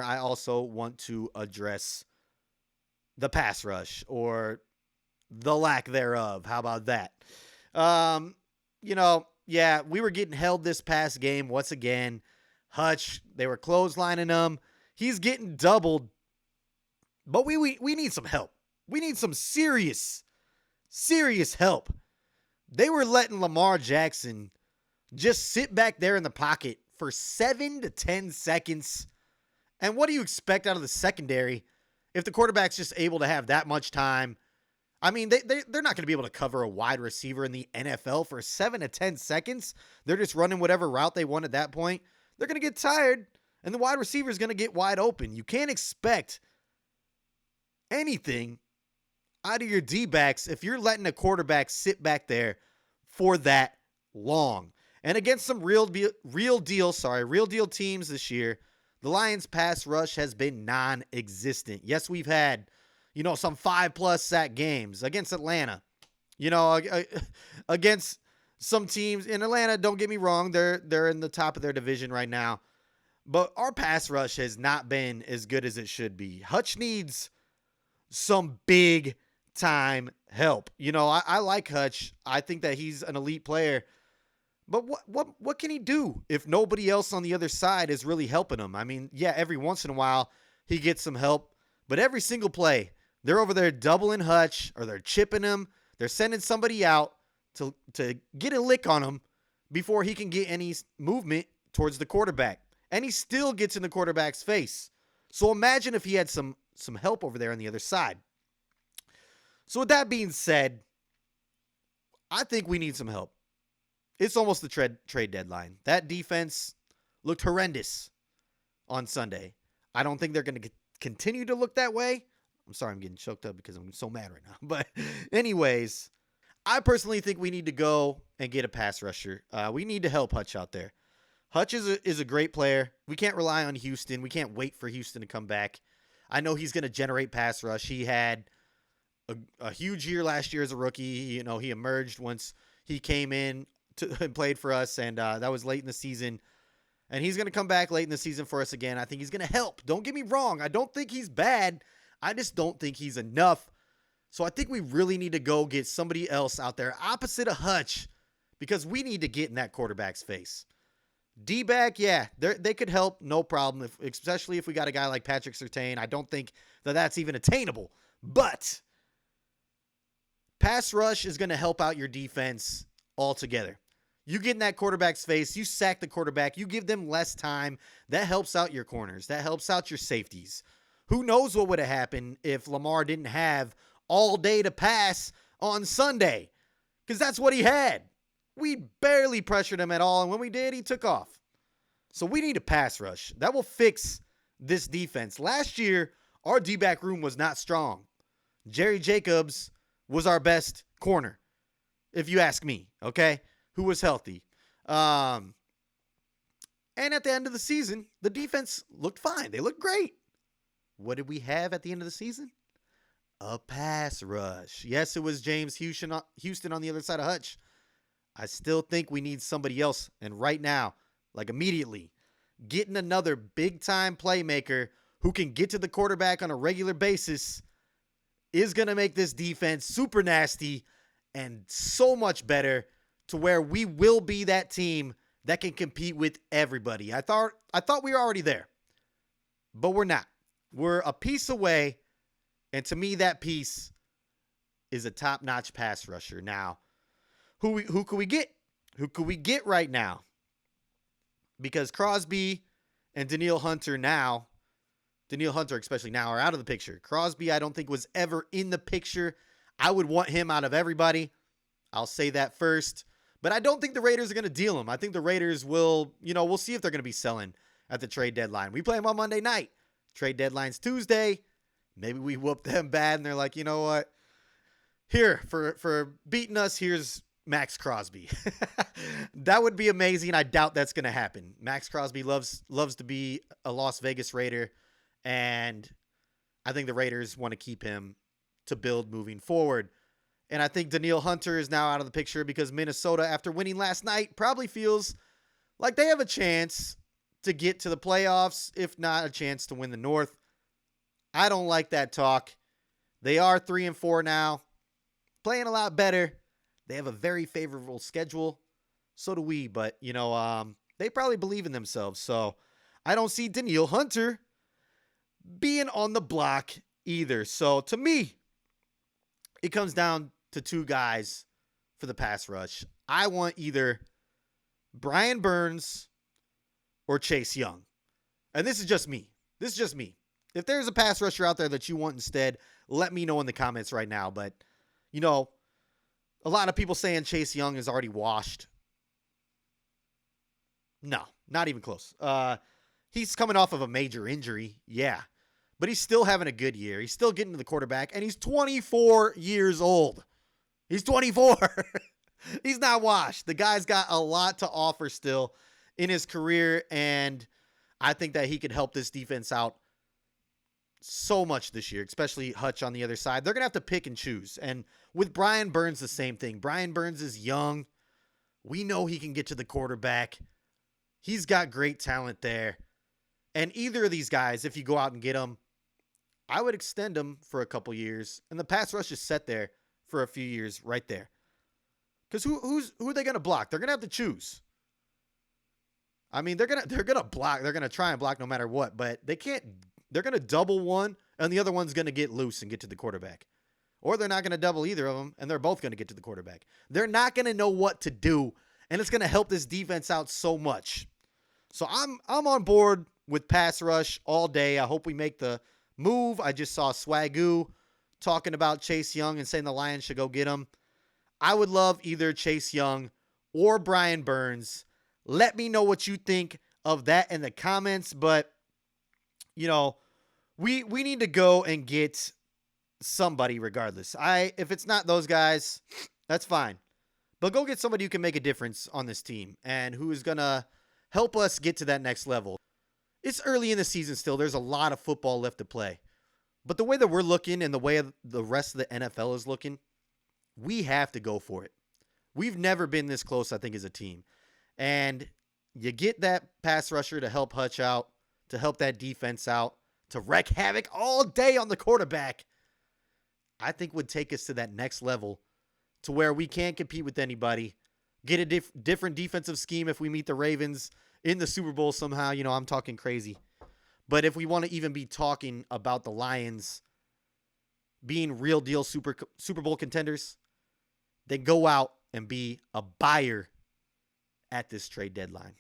I also want to address the pass rush or the lack thereof. How about that? Um, yeah, we were getting held this past game once again. Hutch, they were clotheslining him. He's getting doubled, but we need some help. We need some serious help. They were letting Lamar Jackson just sit back there in the pocket for 7 to 10 seconds. And what do you expect out of the secondary if the quarterback's just able to have that much time? I mean, they're not going to be able to cover a wide receiver in the NFL for 7 to 10 seconds. They're just running whatever route they want at that point. They're going to get tired, and the wide receiver is going to get wide open. You can't expect anything out of your D-backs if you're letting a quarterback sit back there for that long. And against some real deal teams this year, the Lions pass rush has been non-existent. Yes, we've had, some 5+ sack games against Atlanta. Against some teams in Atlanta, don't get me wrong, they're in the top of their division right now. But our pass rush has not been as good as it should be. Hutch needs some big time help. I like Hutch. I think that he's an elite player. But what can he do if nobody else on the other side is really helping him? I mean, yeah, every once in a while he gets some help, but every single play, they're over there doubling Hutch or they're chipping him. They're sending somebody out to get a lick on him before he can get any movement towards the quarterback. And he still gets in the quarterback's face. So imagine if he had some help over there on the other side. So with that being said, I think we need some help. It's almost the trade deadline. That defense looked horrendous on Sunday. I don't think they're going to continue to look that way. I'm sorry, I'm getting choked up because I'm so mad right now. But anyways, I personally think we need to go and get a pass rusher. We need to help Hutch out there. Hutch is a great player. We can't rely on Houston. We can't wait for Houston to come back. I know he's going to generate pass rush. He had a huge year last year as a rookie. He emerged once he came in and played for us, and that was late in the season. And he's going to come back late in the season for us again. I think he's going to help. Don't get me wrong. I don't think he's bad. I just don't think he's enough. So I think we really need to go get somebody else out there opposite of Hutch because we need to get in that quarterback's face. D-back, yeah, they could help, no problem, especially if we got a guy like Patrick Surtain. I don't think that that's even attainable. But pass rush is going to help out your defense altogether. You get in that quarterback's face, you sack the quarterback, you give them less time. That helps out your corners. That helps out your safeties. Who knows what would have happened if Lamar didn't have all day to pass on Sunday? Because that's what he had. We barely pressured him at all, and when we did, he took off. So we need a pass rush. That will fix this defense. Last year, our D-back room was not strong. Jerry Jacobs was our best corner, if you ask me, okay? Who was healthy. And at the end of the season, the defense looked fine. They looked great. What did we have at the end of the season? A pass rush. Yes, it was James Houston on the other side of Hutch. I still think we need somebody else. And right now, like immediately, getting another big-time playmaker who can get to the quarterback on a regular basis is going to make this defense super nasty and so much better to where we will be that team that can compete with everybody. I thought we were already there, but we're not. We're a piece away, and to me, that piece is a top-notch pass rusher. Now, who could we get? Who could we get right now? Because Crosby and Danielle Hunter especially now, are out of the picture. Crosby, I don't think was ever in the picture. I would want him out of everybody. I'll say that first. But I don't think the Raiders are going to deal him. I think the Raiders will, we'll see if they're going to be selling at the trade deadline. We play them on Monday night. Trade deadline's Tuesday. Maybe we whoop them bad and they're like, you know what? Here, for beating us, here's Max Crosby. That would be amazing. I doubt that's going to happen. Max Crosby loves to be a Las Vegas Raider, and I think the Raiders want to keep him to build moving forward. And I think Danielle Hunter is now out of the picture because Minnesota, after winning last night, probably feels like they have a chance to get to the playoffs, if not a chance to win the North. I don't like that talk. They are 3-4 now, playing a lot better. They have a very favorable schedule. So do we, but they probably believe in themselves. So I don't see Danielle Hunter being on the block either. So to me, it comes down to two guys for the pass rush. I want either Brian Burns or Chase Young. And this is just me. If there's a pass rusher out there that you want instead, let me know in the comments right now. But, a lot of people saying Chase Young is already washed. No, not even close. He's coming off of a major injury, yeah. But he's still having a good year. He's still getting to the quarterback, and he's 24 years old. He's 24. He's not washed. The guy's got a lot to offer still in his career, and I think that he could help this defense out so much this year, especially Hutch on the other side. They're going to have to pick and choose. And with Brian Burns, the same thing. Brian Burns is young. We know he can get to the quarterback. He's got great talent there. And either of these guys, if you go out and get them, I would extend them for a couple years. And the pass rush is set there for a few years right there. Because who are they going to block? They're going to have to choose. I mean, they're gonna block. They're gonna try and block no matter what, but they can't. They're gonna double one, and the other one's gonna get loose and get to the quarterback, or they're not gonna double either of them, and they're both gonna get to the quarterback. They're not gonna know what to do, and it's gonna help this defense out so much. So I'm on board with pass rush all day. I hope we make the move. I just saw Swagoo talking about Chase Young and saying the Lions should go get him. I would love either Chase Young or Brian Burns. Let me know what you think of that in the comments. But, we need to go and get somebody regardless. If it's not those guys, that's fine. But go get somebody who can make a difference on this team and who is going to help us get to that next level. It's early in the season still. There's a lot of football left to play. But the way that we're looking and the way the rest of the NFL is looking, we have to go for it. We've never been this close, I think, as a team. And you get that pass rusher to help Hutch out, to help that defense out, to wreak havoc all day on the quarterback, I think would take us to that next level to where we can't compete with anybody, get a different defensive scheme if we meet the Ravens in the Super Bowl somehow. I'm talking crazy. But if we want to even be talking about the Lions being real deal Super Bowl contenders, then go out and be a buyer at this trade deadline.